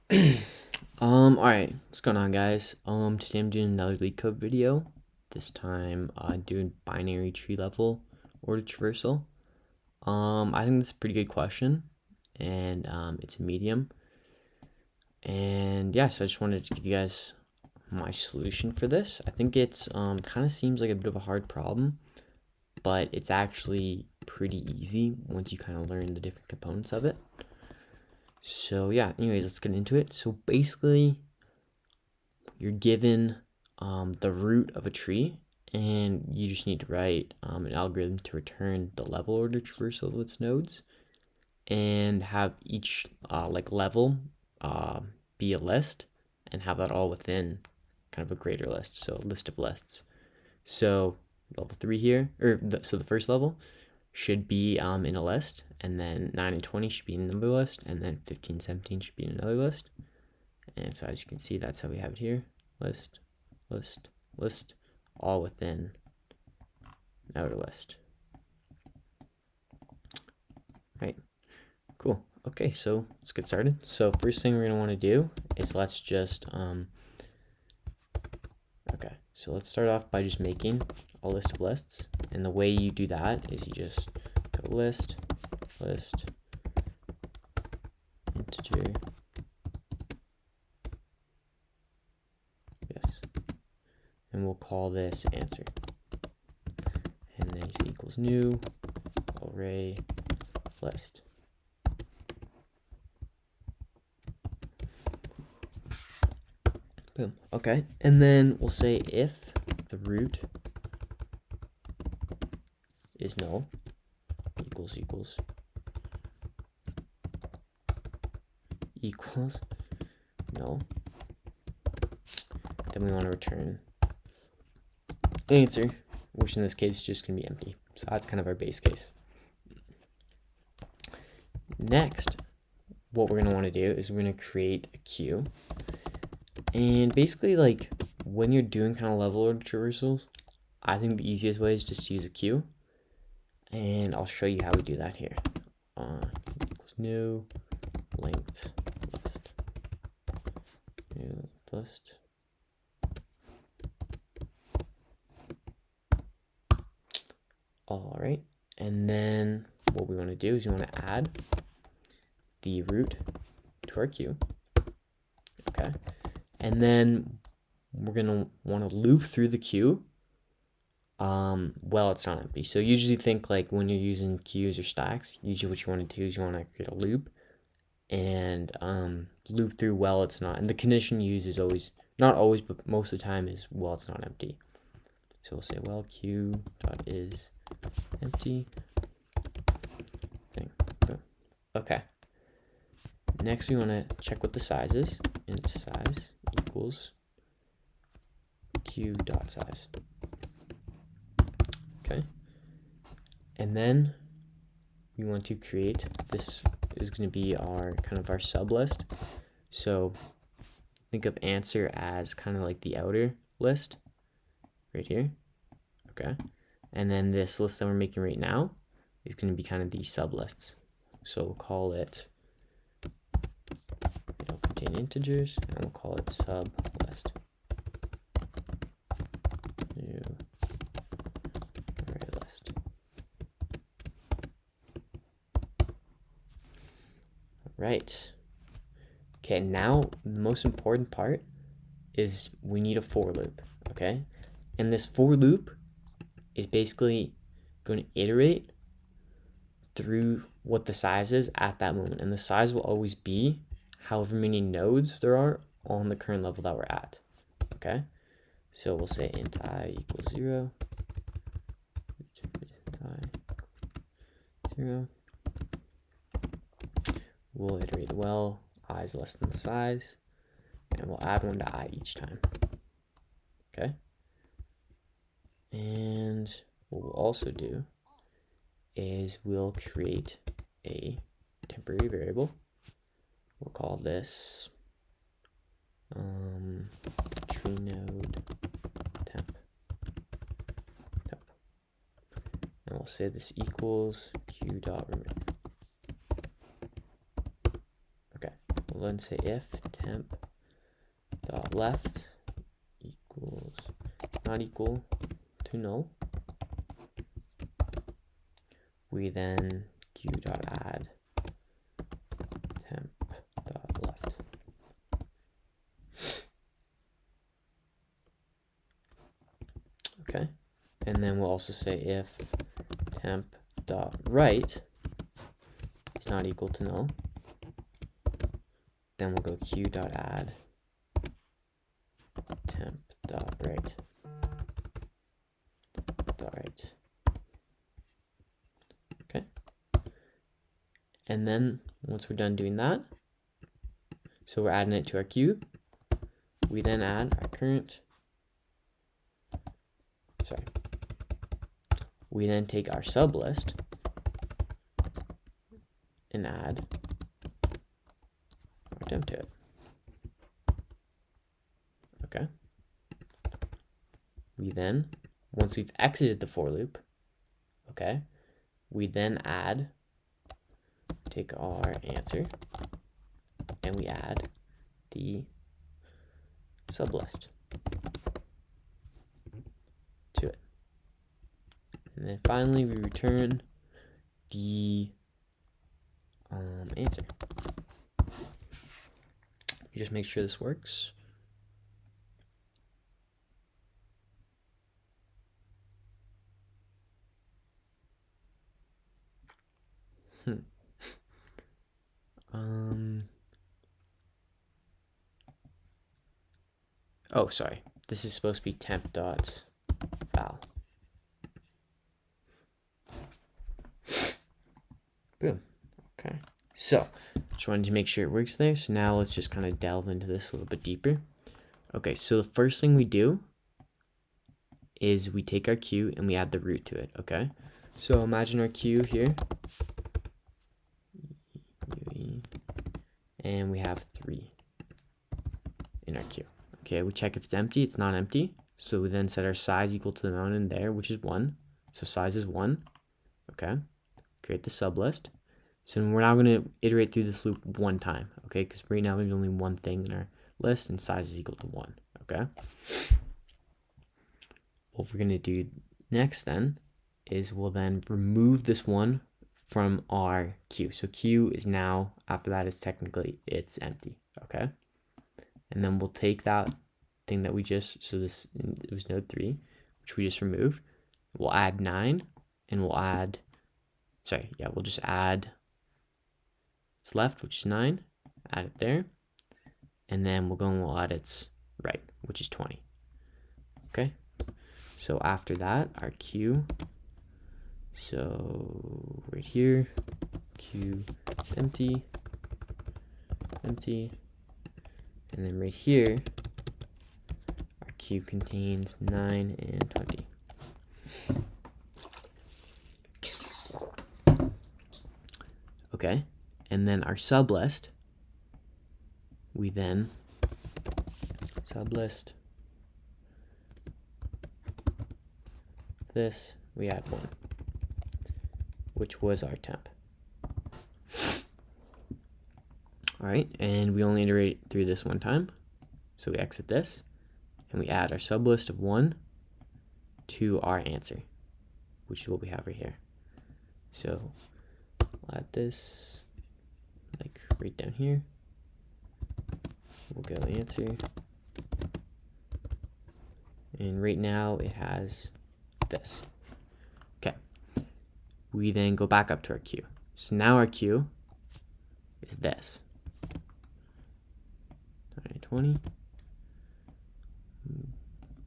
Alright, what's going on, guys? Today I'm doing another Leetcode video. This time, doing binary tree level order traversal. I think this is a pretty good question, and it's a medium. And yeah, so I just wanted to give you guys my solution for this. I think it's kind of seems like a bit of a hard problem, but it's actually pretty easy once you kind of learn the different components of it. So yeah, anyways, let's get into it. So basically, you're given the root of a tree, and you just need to write an algorithm to return the level order traversal of its nodes, and have each level be a list, and have that all within kind of a greater list, so a list of lists. So level 3 here, so the first level should be in a list, and then 9 and 20 should be in another list, and then 15, 17 should be in another list. And so as you can see, that's how we have it here. List, list, list, all within an outer list. Right, cool. Okay, so let's get started. So first thing we're gonna wanna do is let's just, okay, so let's start off by just making a list of lists. And the way you do that is you just go list, list, integer, yes, and we'll call this answer. And then just equals new array list. Boom. Okay, and then we'll say if the root is null, equals null, then we want to return answer, which in this case is just going to be empty. So that's kind of our base case. Next, what we're going to want to do is we're going to create a queue. And basically, like, when you're doing kind of level order traversals, I think the easiest way is just to use a queue. And I'll show you how we do that here. Equals new linked list. New list. All right, and then what we want to do is we want to add the root to our queue. Okay, and then we're gonna want to loop through the queue well, it's not empty. So usually think like when you're using queues or stacks, usually what you want to do is you want to create a loop and loop through while it's not. And the condition you use is always, not always, but most of the time is while it's not empty. So we'll say while queue dot is empty thing. Boom. Okay. Next, we want to check what the size is. Int size equals queue dot size. Okay. And then we want to create, this is going to be our kind of our sub list. So think of answer as kind of like the outer list right here. Okay. And then this list that we're making right now is going to be kind of the sub lists. So we'll call it, it'll contain integers, and we'll call it sub list. New array list. Right. Okay, now the most important part is we need a for loop. Okay, and this for loop is basically going to iterate through what the size is at that moment, and the size will always be however many nodes there are on the current level that we're at. Okay, so we'll say int I equals 0, I 0. We'll iterate well, I is less than the size, and we'll add 1 to I each time. Okay, and what we'll also do is we'll create a temporary variable. We'll call this tree node temp. And we'll say this equals queue dot remove. Okay. we'll then say if temp dot left equals not equal to null. We then q dot add temp dot left. Okay, and then we'll also say if temp dot right is not equal to null. Then we'll go q dot add temp dot right. Okay. And then once we're done doing that, so we're adding it to our queue, we then add our current. We then take our sub list and add our temp to it. Okay. We then, once we've exited the for loop, okay, we then take our answer and we add the sub list to it. And then finally we return the answer. You just make sure this works. Oh, sorry. This is supposed to be temp dot val. Boom. Okay. So, just wanted to make sure it works there. So now let's just kind of delve into this a little bit deeper. Okay, so the first thing we do is we take our queue and we add the root to it, okay? So imagine our queue here. And we have 3 in our queue. Okay, we check if it's empty. It's not empty. So we then set our size equal to the amount in there, which is 1. So size is 1. Okay. Create the sub list. So we're now going to iterate through this loop one time. Okay, because right now there's only one thing in our list and size is equal to 1. Okay. What we're going to do next then is we'll then remove this one from our queue. So queue is now, after that, it's empty. Okay. And then we'll take that thing that we just, so this, it was node 3, which we just removed. We'll add 9 and we'll add, we'll just add its left, which is 9, add it there. And then we'll go and we'll add its right, which is 20. Okay. So after that, our queue, so right here, queue empty, and then right here, our queue contains 9 and 20. Okay, and then our sub list, we then sub list this, we add 1, which was our temp. All right, and we only iterate through this one time. So we exit this and we add our sub list of 1 to our answer, which is what we have right here. So we'll add this like right down here. We'll go answer. And right now it has this. Okay. We then go back up to our queue. So now our queue is this. 20.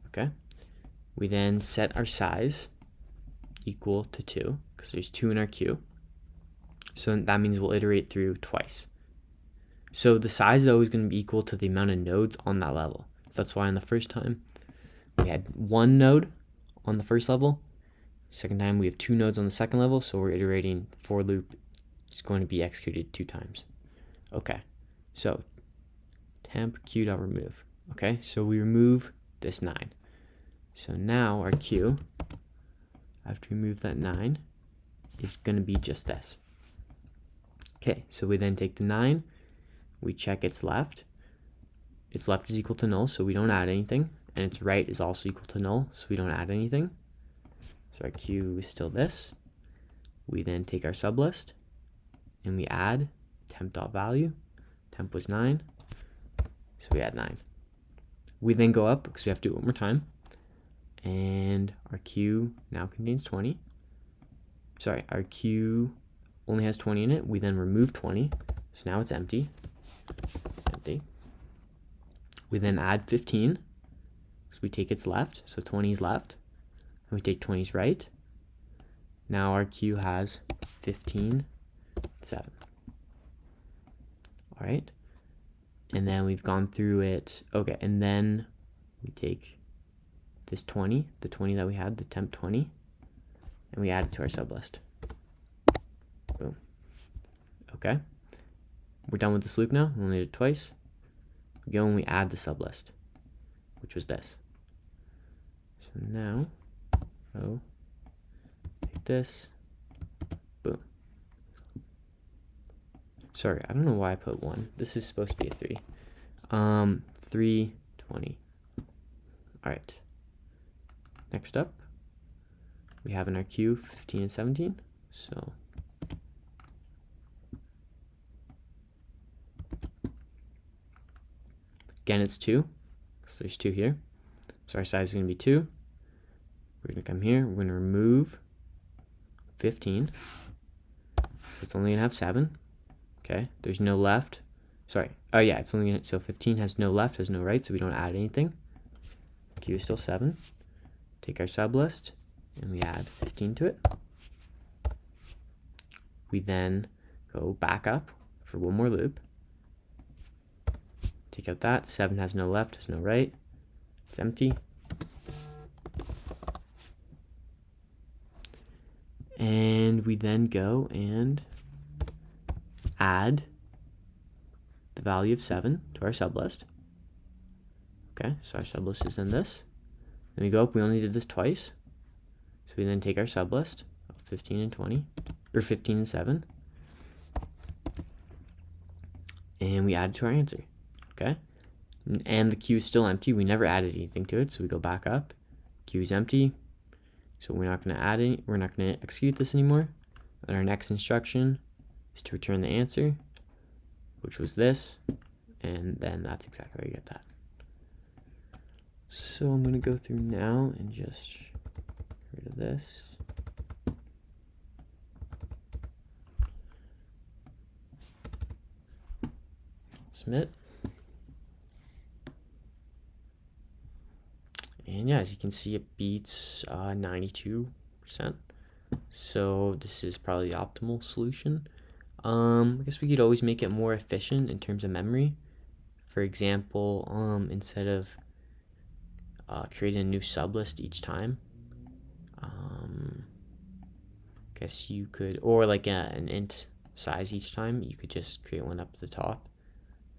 Okay. We then set our size equal to 2 because there's 2 in our queue. So that means we'll iterate through twice. So the size is always going to be equal to the amount of nodes on that level. So that's why on the first time we had 1 node on the first level. Second time we have 2 nodes on the second level. So we're iterating for loop is going to be executed 2 times. Okay. So temp q.remove. Okay, so we remove this 9. So now our queue, after we remove that 9, is going to be just this. Okay, so we then take the 9, we check its left. Its left is equal to null, so we don't add anything. And its right is also equal to null, so we don't add anything. So our Q is still this. We then take our sublist, and we add temp.value. Temp was 9, so we add 9. We then go up, because we have to do it one more time, and our Q now contains 20. Sorry, our Q only has 20 in it. We then remove 20, so now it's empty. Empty. We then add 15, so we take its left, so 20 is left, and we take 20's right. Now our Q has 15, 7. All right, and then we've gone through it. Okay, and then we take this 20, the 20 that we had, the temp 20, and we add it to our sublist. Boom. Okay, we're done with this loop now. We only did it twice. We go and we add the sublist, which was this. So now, take this, boom. Sorry, I don't know why I put 1. This is supposed to be a 3. 3, 20. All right. Next up, we have in our queue 15 and 17. So again, it's 2. So there's 2 here. So our size is going to be 2. We're going to come here. We're going to remove 15. So it's only going to have 7. Okay, there's no left. Sorry. Oh yeah, it's only gonna, so 15 has no left, has no right, so we don't add anything. Q is still 7. Take our sublist and we add 15 to it. We then go back up for one more loop. Take out that. 7 has no left, has no right. It's empty. And we then go and add the value of 7 to our sublist. Okay, so our sublist is in this. Then we go up, we only did this twice. So we then take our sublist of 15 and 20, or 15 and 7, and we add it to our answer. Okay, and the queue is still empty. We never added anything to it, so we go back up. Queue is empty, so we're not going to add any. We're not going to execute this anymore. And our next instruction is to return the answer, which was this, and then that's exactly how you get that. So I'm going to go through now and just get rid of this. Submit. And yeah, as you can see, it beats 92%. So this is probably the optimal solution. I guess we could always make it more efficient in terms of memory. For example, instead of creating a new sublist each time, I guess you could, or like an int size each time, you could just create one up at the top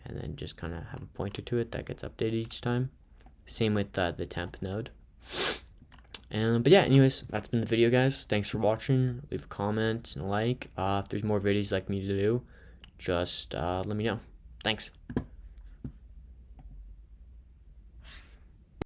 and then just kind of have a pointer to it that gets updated each time. Same with the temp node. But yeah, anyways, that's been the video, guys. Thanks for watching. Leave a comment and a like. If there's more videos you'd like me to do, just let me know. Thanks.